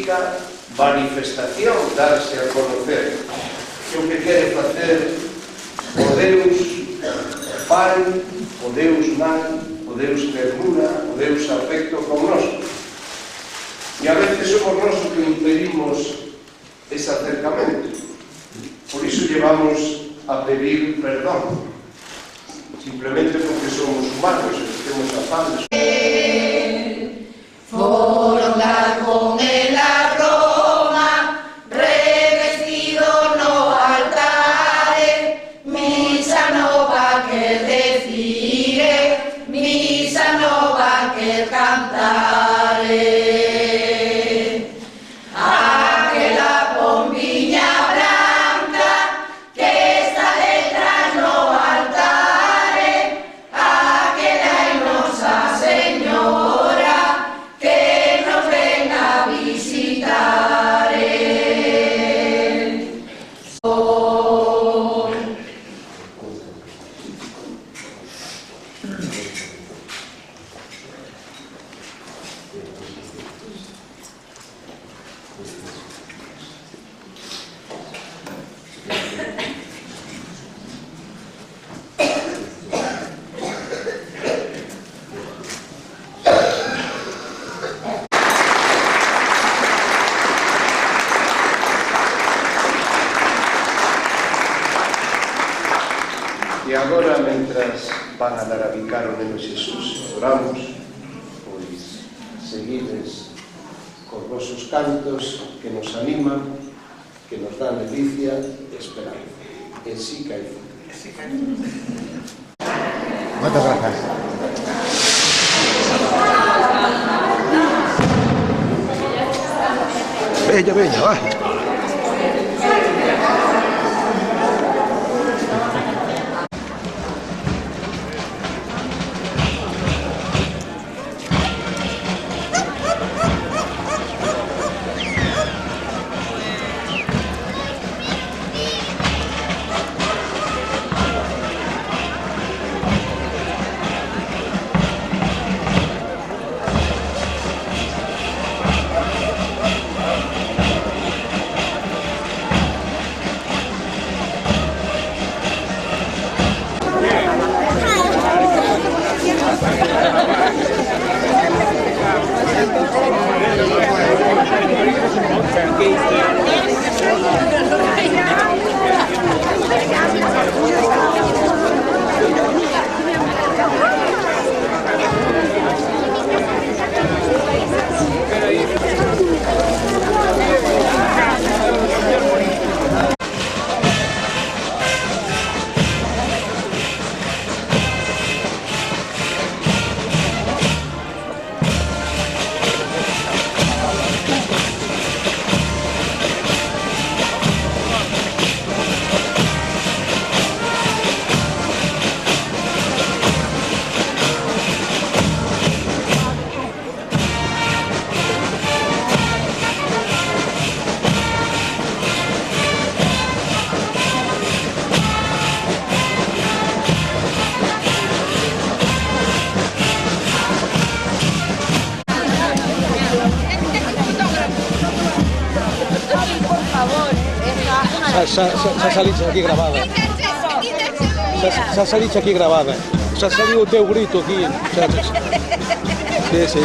única manifestación darse a conocer que o que quere facer o Deus Pai, o Deus Nai, o Deus Ternura, o Deus Afecto connosco. E a veces somos nós que impedimos ese acercamento. Por iso llevamos a pedir perdón, simplemente porque somos humanos e temos afanes. Foronda con el a Roma, revestido no altare, misa nova que decire, misa nova que cantare. Aquela pompiña blanca que está detrás no altare, aquela é Nosa Señora que nos ven a visitar. E agora, mentras van a dar a bicar o neno Xesús, oramos, pois seguides cos vosos cantos que nos animan, que nos dan delicia e esperanza. E si cae futuro. Moitas grazas. Veña, veña, vai. Xa saliste aquí grabada. Xa saliste aquí grabada. Xa saliu o teu grito aquí. Sí, sí.